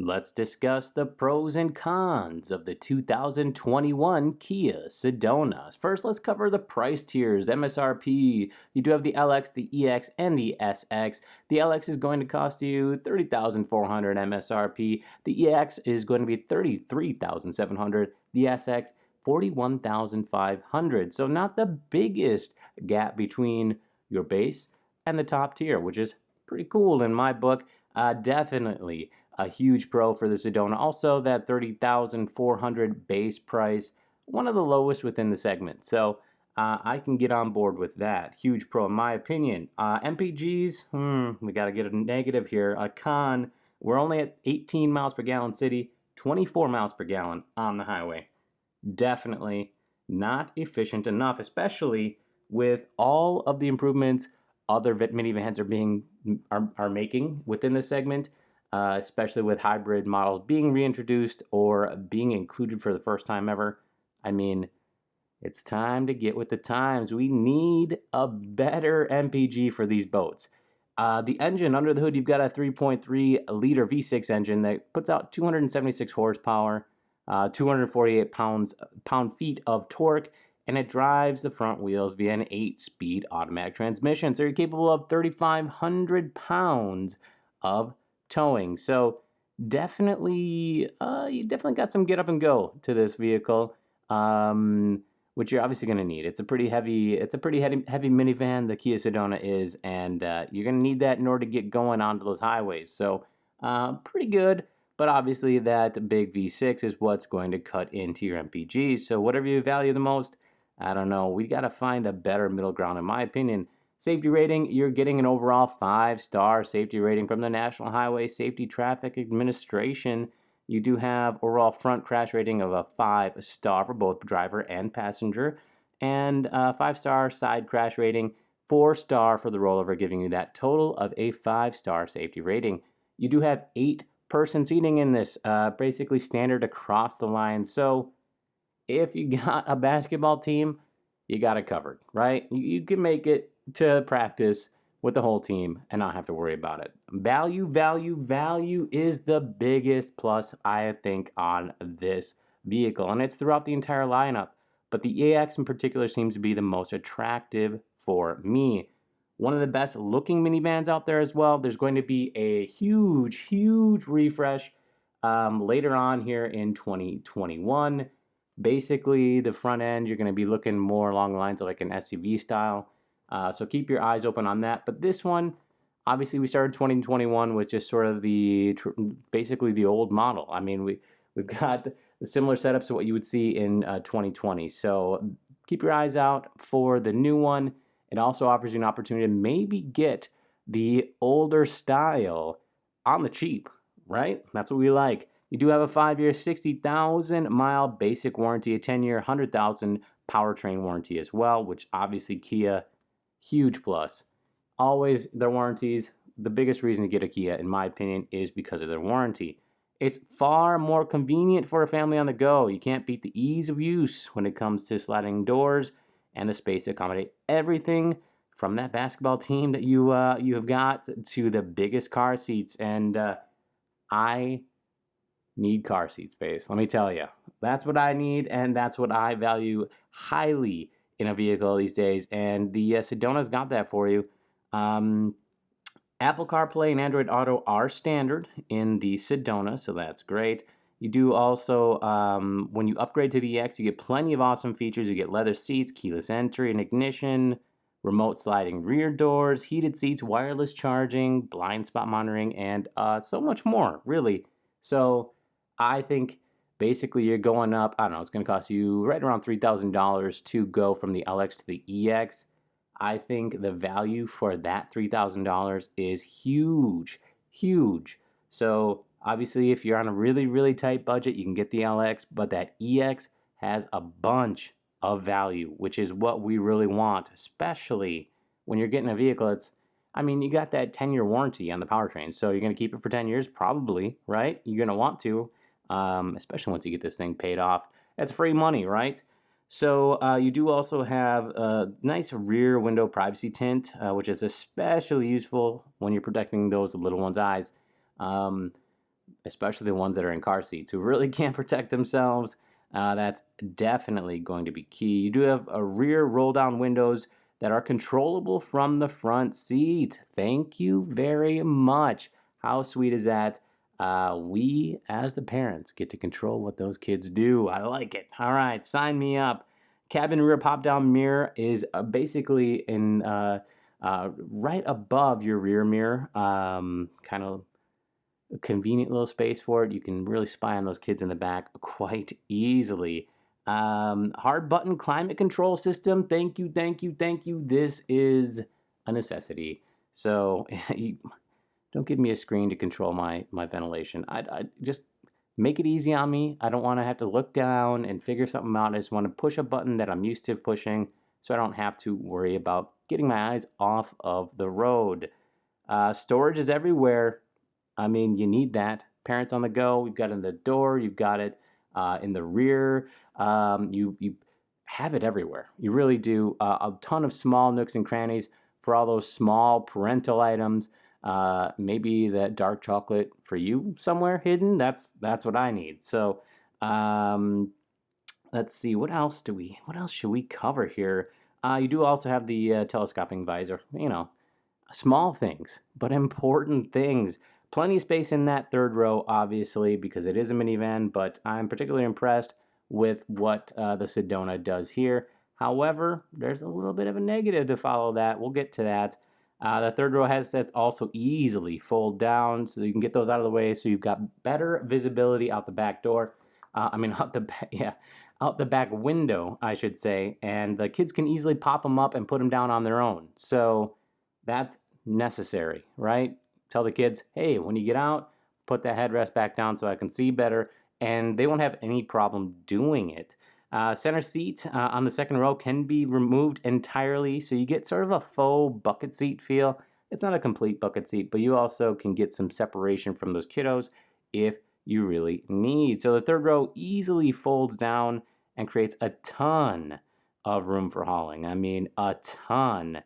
Let's discuss the pros and cons of the 2021 Kia Sedona. First, let's cover the price tiers, MSRP. You do have the LX, the EX, and the SX. The LX is going to cost you $30,400 MSRP. The EX is going to be $33,700. The SX, $41,500. So not the biggest gap between your base and the top tier, which is pretty cool in my book. Definitely a huge pro for the Sedona. Also, that $30,400 base price, one of the lowest within the segment. So I can get on board with that. Huge pro in my opinion. MPGs, we got to get a negative here. A con, we're only at 18 miles per gallon city, 24 miles per gallon on the highway. Definitely not efficient enough, especially with all of the improvements other minivans are making within the segment, especially with hybrid models being reintroduced or being included for the first time ever. I mean, it's time to get with the times. We need a better MPG for these boats. The engine under the hood, you've got a 3.3 liter V6 engine that puts out 276 horsepower, 248 pound-feet of torque, and it drives the front wheels via an 8-speed automatic transmission. So you're capable of 3,500 pounds of towing. So definitely, you definitely got some get up and go to this vehicle, which you're obviously going to need. It's a pretty heavy minivan, the Kia Sedona is, and you're going to need that in order to get going onto those highways. So pretty good. But obviously that big V6 is what's going to cut into your MPG. So whatever you value the most, I don't know. We got to find a better middle ground, in my opinion. Safety rating, you're getting an overall 5-star safety rating from the National Highway Safety Traffic Administration. You do have overall front crash rating of a 5-star for both driver and passenger, and a 5-star side crash rating, 4-star for the rollover, giving you that total of a 5-star safety rating. You do have 8-person seating in this, basically standard across the line. So if you got a basketball team, you got it covered, right? You can make it to practice with the whole team and not have to worry about it. Value is the biggest plus, I think, on this vehicle. And it's throughout the entire lineup. But the AX in particular seems to be the most attractive for me. One of the best looking minivans out there as well. There's going to be a huge refresh later on here in 2021. Basically, the front end, you're going to be looking more along the lines of like an SUV style. So keep your eyes open on that. But this one, obviously, we started 2021 with just sort of basically the old model. I mean, we've got the similar setups to what you would see in 2020. So keep your eyes out for the new one. It also offers you an opportunity to maybe get the older style on the cheap, right? That's what we like. You do have a 5-year, 60,000-mile basic warranty, a 10-year, 100,000 powertrain warranty as well, which obviously Kia, huge plus. Always their warranties, the biggest reason to get a Kia, in my opinion, is because of their warranty. It's far more convenient for a family on the go. You can't beat the ease of use when it comes to sliding doors and the space to accommodate everything from that basketball team that you have got to the biggest car seats. And I need car seat space. Let me tell you, that's what I need, and that's what I value highly in a vehicle these days. And the Sedona's got that for you. Apple CarPlay and Android Auto are standard in the Sedona, so that's great. You do also, when you upgrade to the EX, you get plenty of awesome features. You get leather seats, keyless entry and ignition, remote sliding rear doors, heated seats, wireless charging, blind spot monitoring, and so much more, really. So I think basically you're going up, I don't know, it's going to cost you right around $3,000 to go from the LX to the EX. I think the value for that $3,000 is huge. So obviously if you're on a really tight budget, you can get the LX, but that EX has a bunch of value, which is what we really want, especially when you're getting a vehicle. You got that 10-year warranty on the powertrain, so you're going to keep it for 10 years, probably, right? You're going to want to, especially once you get this thing paid off. That's free money, right? So you do also have a nice rear window privacy tint, which is especially useful when you're protecting those little ones' eyes. especially the ones that are in car seats who really can't protect themselves. That's definitely going to be key. You do have a rear roll down windows that are controllable from the front seat. Thank you very much. How sweet is that? We, as the parents, get to control what those kids do. I like it. All right, sign me up. Cabin rear pop down mirror is basically in right above your rear mirror, kind of a convenient little space for it. You can really spy on those kids in the back quite easily. Hard button climate control system. Thank you, thank you, thank you. This is a necessity. So don't give me a screen to control my ventilation. I just make it easy on me. I don't want to have to look down and figure something out. I just want to push a button that I'm used to pushing so I don't have to worry about getting my eyes off of the road. Storage is everywhere. I mean, you need that. Parents on the go, you've got it in the door, you've got it in the rear. You have it everywhere. You really do. A ton of small nooks and crannies for all those small parental items. Maybe that dark chocolate for you somewhere hidden. That's what I need. So let's see. What else should we cover here? You do also have the telescoping visor. Small things, but important things. Plenty of space in that third row, obviously, because it is a minivan, but I'm particularly impressed with what the Sedona does here. However, there's a little bit of a negative to follow that. We'll get to that. The third row headsets also easily fold down, so you can get those out of the way, so you've got better visibility out the back door. Out the back window, I should say, and the kids can easily pop them up and put them down on their own. So that's necessary, right? Tell the kids, hey, when you get out, put that headrest back down so I can see better, and they won't have any problem doing it. Center seat on the second row can be removed entirely, so you get sort of a faux bucket seat feel. It's not a complete bucket seat, but you also can get some separation from those kiddos if you really need. So the third row easily folds down and creates a ton of room for hauling. I mean, a ton.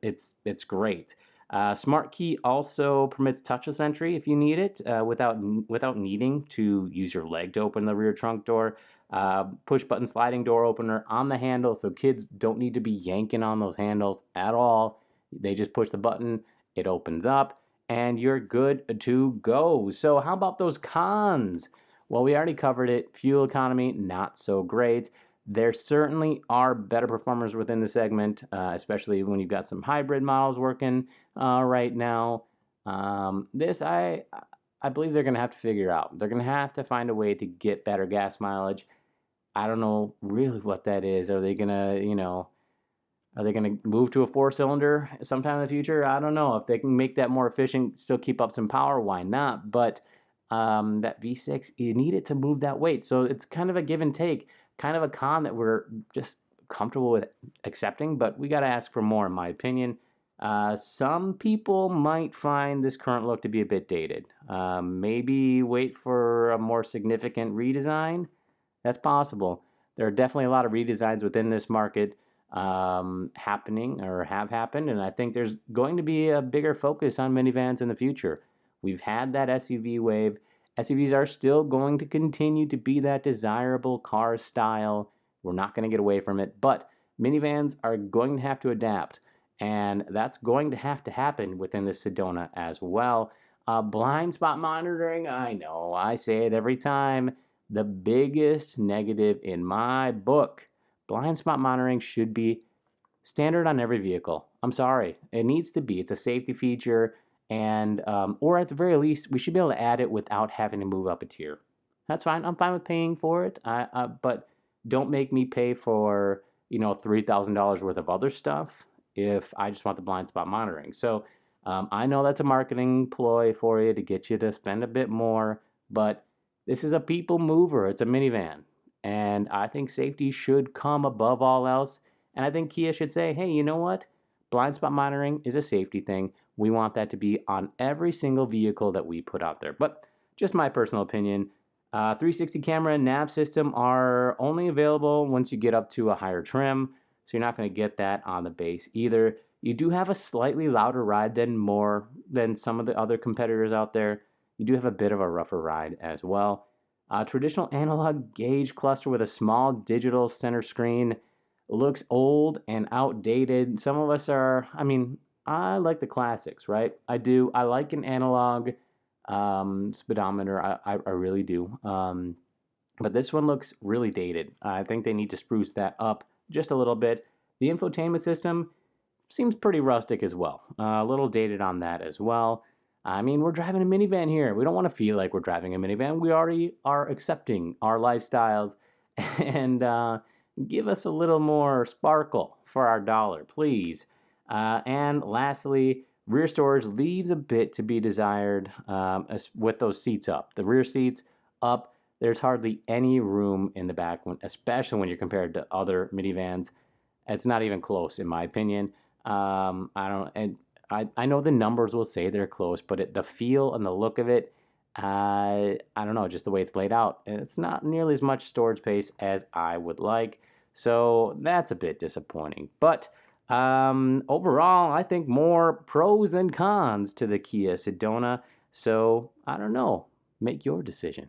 It's great. Smart Key also permits touchless entry if you need it without needing to use your leg to open the rear trunk door. Push button sliding door opener on the handle, so kids don't need to be yanking on those handles at all. They just push the button, it opens up, and you're good to go. So how about those cons? Well, we already covered it. Fuel economy, not so great. There certainly are better performers within the segment, especially when you've got some hybrid models working right now. This, I believe they're going to have to figure out. They're going to have to find a way to get better gas mileage. I don't know really what that is. Are they going to move to a 4-cylinder sometime in the future? I don't know. If they can make that more efficient, still keep up some power, why not? But that V6, you need it to move that weight. So it's kind of a give and take. Kind of a con that we're just comfortable with accepting, but we got to ask for more, in my opinion. Some people might find this current look to be a bit dated. Maybe wait for a more significant redesign. That's possible. There are definitely a lot of redesigns within this market happening or have happened, and I think there's going to be a bigger focus on minivans in the future. We've had that SUV wave. SUVs are still going to continue to be that desirable car style. We're not going to get away from it, but minivans are going to have to adapt, and that's going to have to happen within the Sedona as well. Blind spot monitoring, I know, I say it every time. The biggest negative in my book, blind spot monitoring should be standard on every vehicle. I'm sorry, it needs to be. It's a safety feature. And or at the very least, we should be able to add it without having to move up a tier. That's fine. I'm fine with paying for it. But don't make me pay for $3,000 worth of other stuff if I just want the blind spot monitoring. So I know that's a marketing ploy for you to get you to spend a bit more, but this is a people mover. It's a minivan, and I think safety should come above all else. And I think Kia should say, hey, you know what? Blind spot monitoring is a safety thing. We want that to be on every single vehicle that we put out there. But just my personal opinion, 360 camera and nav system are only available once you get up to a higher trim, so you're not going to get that on the base either. You do have a slightly louder ride than some of the other competitors out there. you do have a bit of a rougher ride as well. Traditional analog gauge cluster with a small digital center screen looks old and outdated. Some of us are, I mean, I like the classics, right? I do. I like an analog speedometer. I really do. But this one looks really dated. I think they need to spruce that up just a little bit. The infotainment system seems pretty rustic as well. A little dated on that as well. I mean, we're driving a minivan here. We don't want to feel like we're driving a minivan. We already are accepting our lifestyles and give us a little more sparkle for our dollar, please. And lastly, rear storage leaves a bit to be desired with those seats up. The rear seats up, there's hardly any room in the back, especially when you're compared to other minivans. It's not even close, in my opinion. I don't, and I know the numbers will say they're close, but the feel and the look of it, I don't know, just the way it's laid out, and it's not nearly as much storage space as I would like. So that's a bit disappointing. But overall, I think more pros than cons to the Kia Sedona. So I don't know. Make your decision.